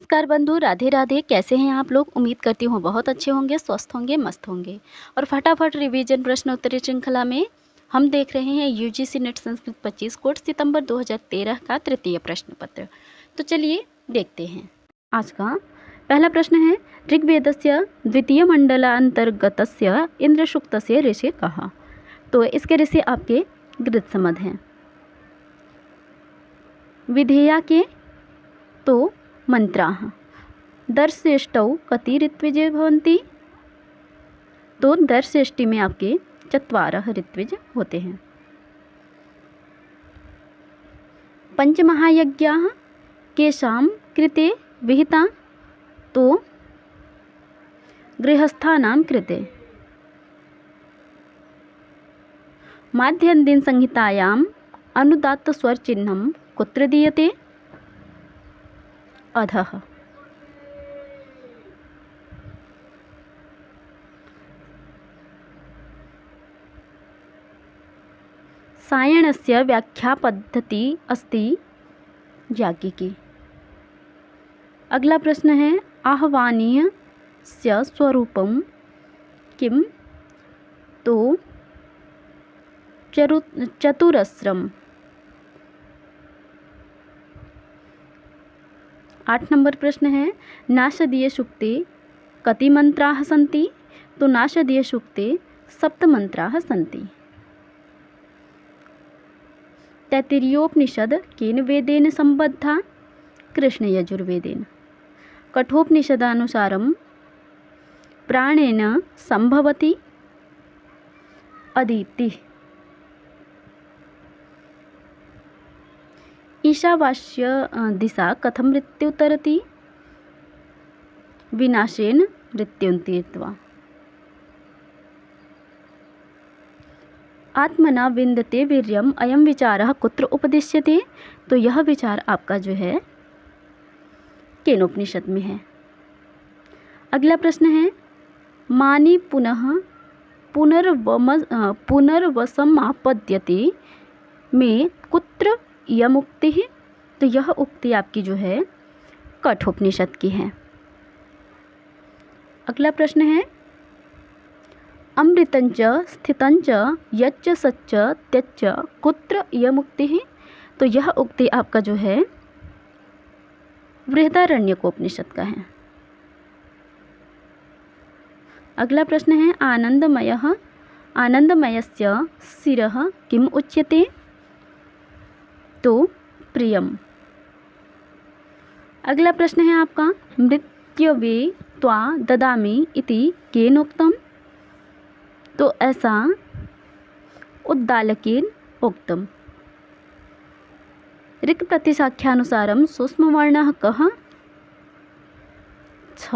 नमस्कार बंधु, राधे राधे। कैसे हैं आप लोग? उम्मीद करती हूँ बहुत अच्छे होंगे, स्वस्थ होंगे, मस्त होंगे। और फटाफट रिवीजन प्रश्न उत्तरी श्रृंखला में हम देख रहे हैं यूजीसी नेट संस्कृत 25 कोट सितंबर 2013 का तृतीय प्रश्न पत्र। तो चलिए देखते हैं। आज का पहला प्रश्न है, ऋग्वेदस्य द्वितीय मंडलांतर्गतस्य इंद्रसूक्तस्य ऋषि कहा। तो इसके ऋषि आपके गृत्समद हैं। विधेया के तो मंत्राः दर्शेष्टौ कति ऋत्विजे भवन्ति। तो दर्शेष्टि में आपके 4 ऋत्विज होते हैं। पंचमहायज्ञाः केषां कृते विहिता। तो गृहस्थानां कृते। माध्यन्दिन संहितायाम् अनुदात्त स्वर चिह्नं कुत्र दीयते। अधः। सायणस्य व्याख्यापद्धति अस्ति याज्ञिकी। अगला प्रश्न है, आह्वानीयस्य स्वरूपं किम। तो चतुरस्रम्। 8 नंबर प्रश्न है, नाषदीय सूक्ते कति मंत्राः सन्ति। तो नाषदीय सूक्ते 7 मंत्राः सन्ति। तैत्तिरीयोपनिषद केन वेदेन संबद्धा। कृष्ण यजुर्वेदेन। कठोपनिषदानुसारं प्राणेन संभवति अदितिः। ईशावास्य दिशा कथं मृत्युतरति। विनाशेन मृत्युं तीर्त्वा। आत्मना विन्दते वीर्यम् अयं विचारः कुत्र उपदिश्यते। तो यह विचार आपका जो है केनोपनिषद में है। अगला प्रश्न है, मानी पुनः पुनर्वसमापद्यते में कुत्र यम उक्ति है। तो यह उक्ति आपकी जो है कठोपनिषद की है। अगला प्रश्न है, अमृतंच स्थितंच यच्च सच्च त्यच्च कुत्र यम उक्ति है। तो यह उक्ति आपका जो है बृहदारण्यकोपनिषद का है। अगला प्रश्न है, आनंदमयस्य शिरः किम उच्यते। तो प्रियम। अगला प्रश्न है आपका, मृत्यवे त्वा ददामि इति केनोक्तम्। तो ऐसा उद्दालकेन उक्तम्। ऋक् प्रतिसाख्यानुसारं सूक्ष्मवर्णः कः। छ।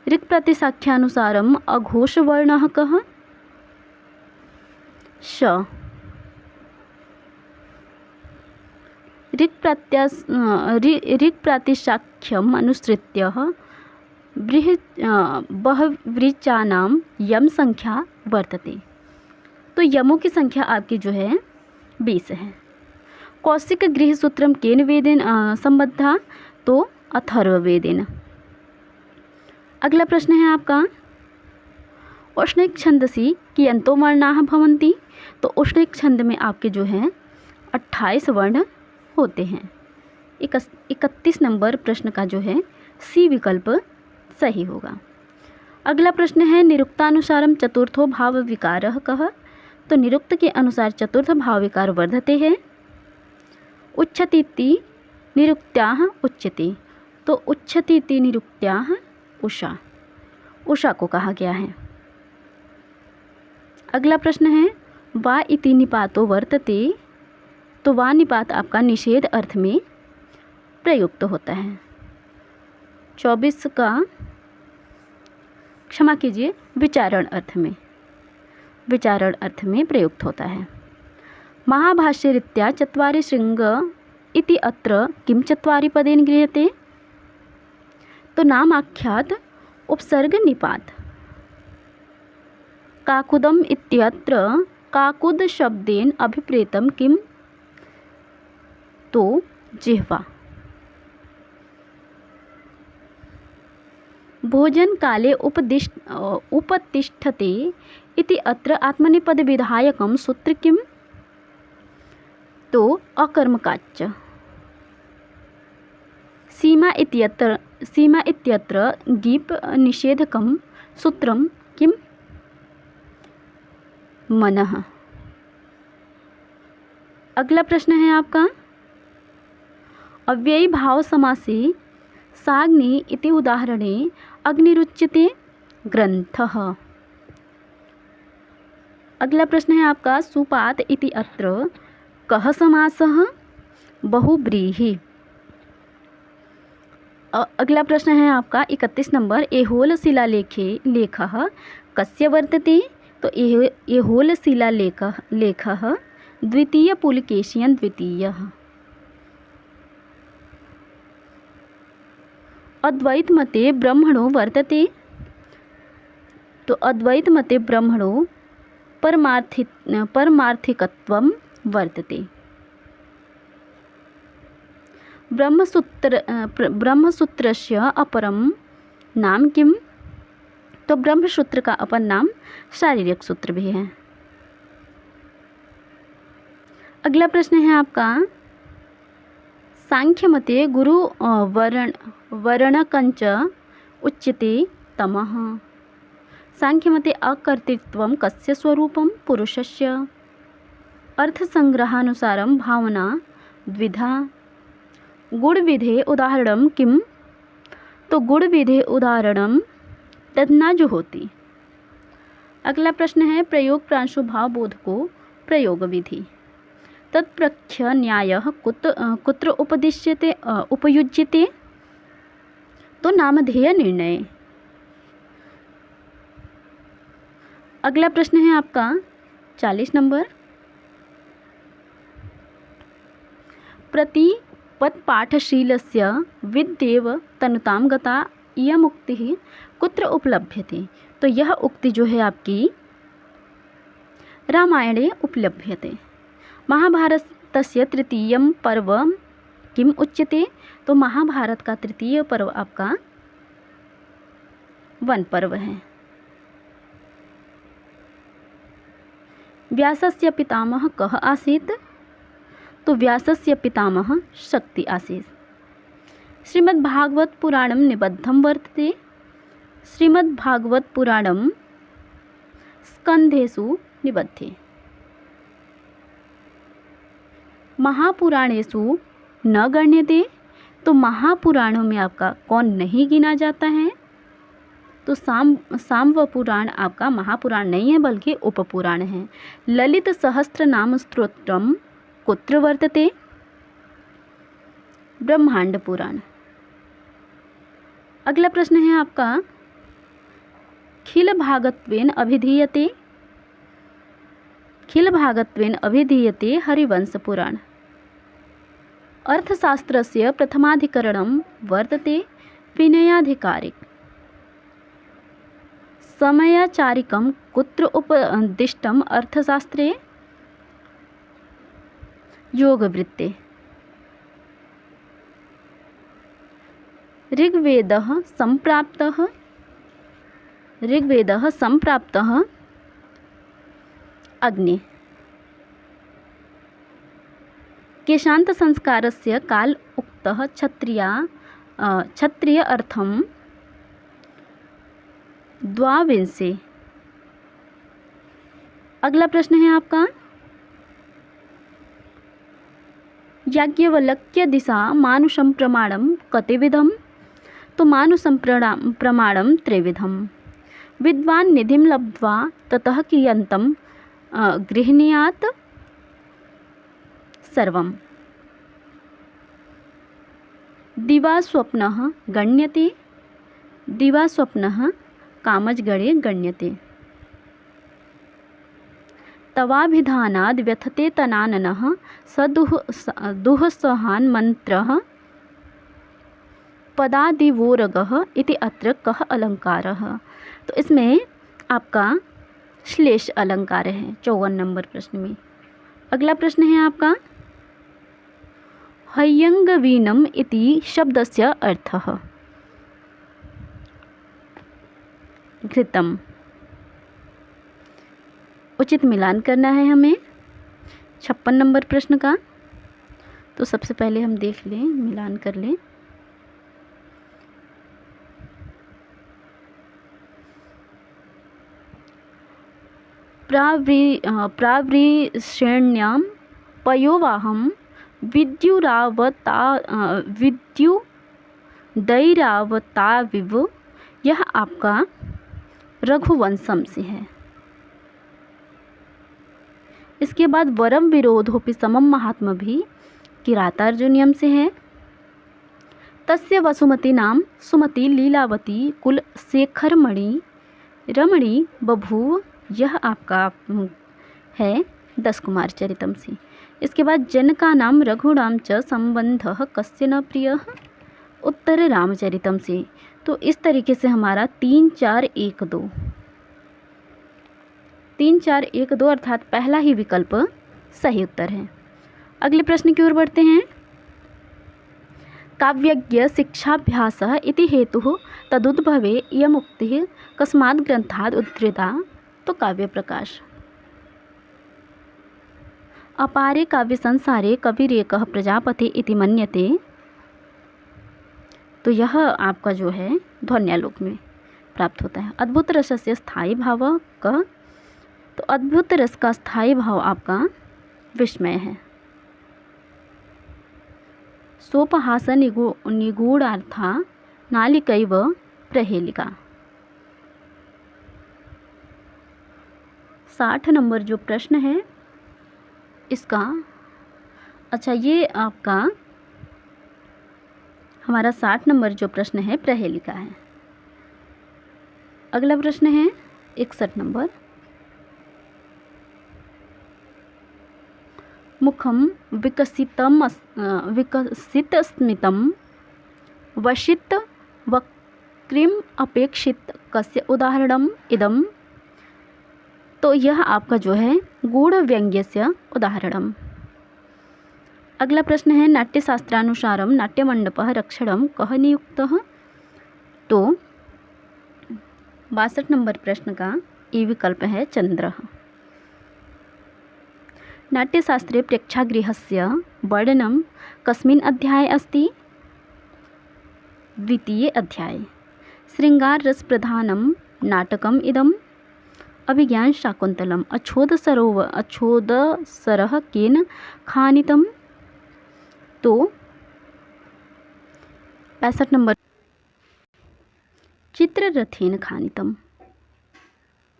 ऋक् प्रतिसाख्यानुसारम् अघोषवर्णः कः। श। ऋक् प्रातिशाख्यम् अनुसृत्य बहव्रीचानां यम संख्या वर्तते। तो यमों की संख्या आपकी जो है 20 है। कौशिक गृहसूत्रम केन वेदेन संबद्धा। तो अथर्ववेदेन। अगला प्रश्न है आपका, औष्णिक छंदसि कियन्तो वर्णाः भवन्ति। तो औष्णिक छंद में आपके जो है 28 वर्ण होते हैं। 31 नंबर प्रश्न का जो है सी विकल्प सही होगा। अगला प्रश्न है, निरुक्तानुसारम चतुर्थो भाव विकारः कः। तो निरुक्त के अनुसार चतुर्थ भाव विकार वर्धते हैं। उच्छतीति निरुक्त्याः उच्यते। तो उच्छतीति निरुक्त्याः उषा। उषा को कहा गया है। अगला प्रश्न है, वा इति निपातो वर्तते। तो वा निपात आपका निषेध अर्थ में प्रयुक्त होता है। 24 का क्षमा कीजिए, विचारण अर्थ में प्रयुक्त होता है। महाभाष्यरीत्या चत्वारि शृंग इति अत्र किम 4 पदेन गृह्यते। तो नामाख्यात उपसर्ग निपात। काकुदम इत्यत्र काकुद शब्देन अभिप्रेतम किम। तो जिह्वा। भोजनकाले उपतिष्ठते इति अत्र आत्मनेपदविधायकं सूत्र किम्? तो अकर्मकाच्च। सीमा इत्यत्र गीप निषेधकं सूत्रं किम्? मनः। अगला प्रश्न है आपका, अव्ययी भाव समासे साग्नि इति उदाहरणे अग्निरुच्यते ग्रंथः। अगला प्रश्न है आपका, सुपात इति अत्र कः समासः? बहुव्रीहि। अगला प्रश्न है आपका 31 नंबर, ऐहोल शिलालेखे लेखः कस्य वर्तते? तो ऐहोल शिलालेखः द्वितीय पुलकेशियन द्वितीयः। अद्वैत मते ब्रह्मणो वर्तते? तो अद्वैत मते ब्रह्मणो परमार्थिकत्वं वर्तते। ब्रह्मसूत्रस्य अपरं नाम किम्? तो ब्रह्मसूत्र का अपर नाम शारीरिक सूत्र भी है। अगला प्रश्न है आपका, सांख्य मते गुरु वर्णकंच उच्यते तमः। सांख्य मते अकर्तृत्वं कस्य स्वरूपं? पुरुषस्य। अर्थसंग्रहानुसारं भावना द्विधा। गुणविधे उदाहरणं किम्? तो गुणविधे उदाहरणं तद्ना जुहोति। अगला प्रश्न है, प्रयोग प्रांशुभाव बोधको प्रयोग विधि तत्प्रख्य न्यायः कुत्र उपयुज्यते? तो नामधेय निर्णय। अगला प्रश्न है आपका 40 नंबर, प्रतिपत्पाठशीलस्य विद्येव तनुतां गता इयम् उक्तिः कुत्र उपलभ्यते? तो यह उक्ति जो है आपकी रामायणे उपलभ्यते। महाभारतस्य तृतीयं पर्व किम उच्यते? तो महाभारत का तृतीय पर्व आपका वन पर्व है। व्यासस्य पितामह कः आसीत्? तो व्यासस्य पितामह शक्ति आसीत्। श्रीमद्भागवत पुराणं निबद्धं वर्तते? श्रीमद्भागवत पुराणं स्कंधेषु निबद्धे। महापुराणेषु न गण्यते? तो महापुराणों में आपका कौन नहीं गिना जाता है? तो साम्ब पुराण आपका महापुराण नहीं है बल्कि उपपुराण है। ललित सहस्त्र नाम स्तोत्रम कुत्र वर्तते? ब्रह्मांड पुराण। अगला प्रश्न है आपका, खिल भागत्वेन अभिधीयते हरिवंश पुराण। अर्थशास्त्रस्य प्रथमाधिकरणं वर्तते विनयाधिकारिक। समयाचारिकं कुत्र उपदिष्टम् अर्थशास्त्रे? योगवृत्ते। ऋग्वेदः संप्राप्तः अग्नि। केशांत संस्कारस्य काल उक्तः क्षत्रिय अर्थम द्वाविंशे। अगला प्रश्न है आपका, याज्ञवल्क्य दिशा मानुषं प्रमाणं कतिविधम्? तो मानुषं प्रमाणं त्रिविधम्। विद्वान् निधिं लब्ध्वा ततः कियन्तं गृह्णीयात् सर्वम्। दिवास्वप्नः गण्यते? दिवास्वप्नः कामजगणे गण्यते। तवाभिधानाद् व्यथते तनाननः दुःसहान् मन्त्रः पदादिवोरगः इति अत्र कः अलंकारः? तो इसमें आपका श्लेष अलंकार है 54 नंबर प्रश्न में। अगला प्रश्न है आपका, हयंगवीनम इति शब्दस्य अर्थः? घृतम। उचित मिलान करना है हमें 56 नंबर प्रश्न का। तो सबसे पहले हम देख लें, मिलान कर लें। प्रावृषेण्यां पयोवाहं विद्युदैरावताविव, यह आपका रघुवंशम से है। इसके बाद वरम विरोधोपि समम महात्मा भी किरातार्जुनीयम से है। तस्य वसुमती नाम सुमति लीलावती कुल शेखरमणि रमणी बभूव, यह आपका है 10 कुमार चरितम से। इसके बाद जनका नाम रघुणाम च संबंधः कस्य न प्रियः, उत्तर रामचरितम से। तो इस तरीके से हमारा 3 4 1 2 3 4 1 2 अर्थात पहला ही विकल्प सही उत्तर है। अगले प्रश्न की ओर बढ़ते हैं। काव्यज्ञ शिक्षाभ्यासः इति हेतुः तदुद्भवे इयमुक्तिः कस्मात् ग्रन्थात् उद्धृता। तो काव्य प्रकाश। अपारे काव्य संसारे कविरेकः प्रजापति इति मन्यते। तो यह आपका जो है ध्वन्यालोक में प्राप्त होता है। अद्भुत रस से स्थायी भाव का, तो अद्भुत रस का स्थायी भाव आपका विस्मय है। सोपहास निगूढ़ार्था नालिकैव प्रहेलिका। 60 नंबर जो प्रश्न है इसका, अच्छा ये आपका हमारा 60 नंबर जो प्रश्न है प्रहेलिका है। अगला प्रश्न है 61 नंबर। मुखम विकसित स्मितम वशित वक्रीम अपेक्षित कस्य उदाहरणम इदम। तो यह आपका जो है गूढ़ व्यंग्यस्य उदाहरणम। अगला प्रश्न है नाट्यशास्त्रानुसारम नाट्यमंडपः रक्षणं कः नियुक्तः। तो 62 नंबर प्रश्न का ए विकल्प है चंद्रः। नाट्यशास्त्रे प्रेक्षागृहस्य वर्णनं कस्मिन् अध्याये अस्ति। द्वितीये अध्याये। श्रृंगार रस प्रधानं नाटकम् इदम्। अभिज्ञान शाकुंतलम। अछोदसरः केन खानितम्। तो 65 नंबर चित्ररथेन खानितम्।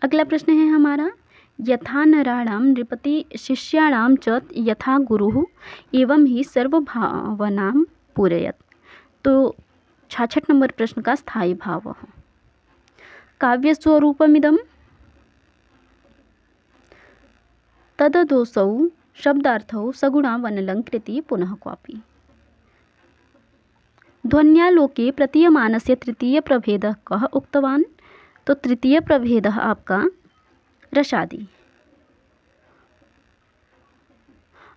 अगला प्रश्न है हमारा यथा नराणां नृपति शिष्याणां च यथा गुरुः एवं ही सर्वभावनां पूरयत। तो 66 नंबर प्रश्न का स्थायी भाव। काव्य स्वरूपमिदम्। तददोषौ शब्दार्थौ सगुणा वनलंकृति पुनः क्वापि। ध्वन्यालोके प्रतीयमानस्य तृतीय प्रभेदः कः उक्तवान्। तो तृतीय प्रभेदः आपका रसादि।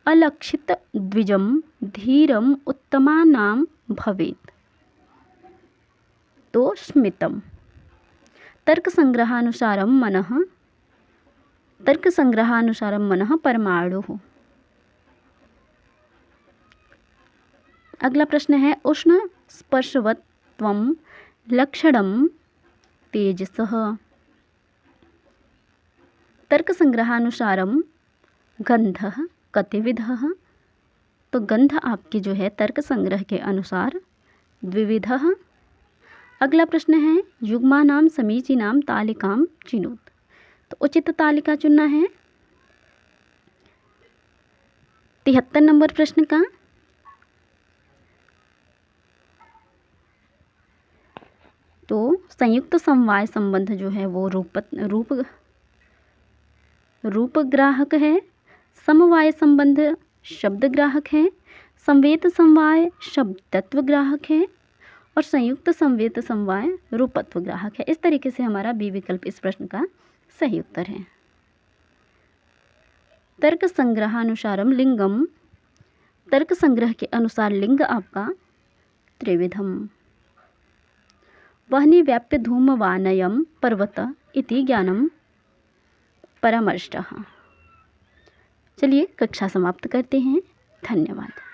अलक्षित द्विजं धीरम उत्तमानां भवेत्। तो स्मितम्। तर्कसंग्रहानुसारं मनः परमाणुः। अगला प्रश्न है उष्ण स्पर्शवत्वं लक्षणं तेजसः। तर्कसंग्रहानुसारं गंधः कतिविधः। तो गंध आपकी जो है तर्क संग्रह के अनुसार द्विविधः। अगला प्रश्न है युग्मानां समीचीनां तालिकां चिनोत। तो उचित तालिका चुनना है 73 नंबर प्रश्न का। तो संयुक्त समवाय संबंध जो है वो रूप ग्राहक है। समवाय संबंध शब्द ग्राहक है। संवेत समवाय शब्द तत्व ग्राहक है और संयुक्त संवेत समवाय रूपत्व ग्राहक है। इस तरीके से हमारा बी विकल्प इस प्रश्न का सही उत्तर है। तर्क संग्रहानुसारम लिंगम। तर्क संग्रह के अनुसार लिंग आपका त्रिविधम। वह्नि व्याप्य धूमवानयं पर्वत इति ज्ञानं परामर्शः। चलिए कक्षा समाप्त करते हैं। धन्यवाद।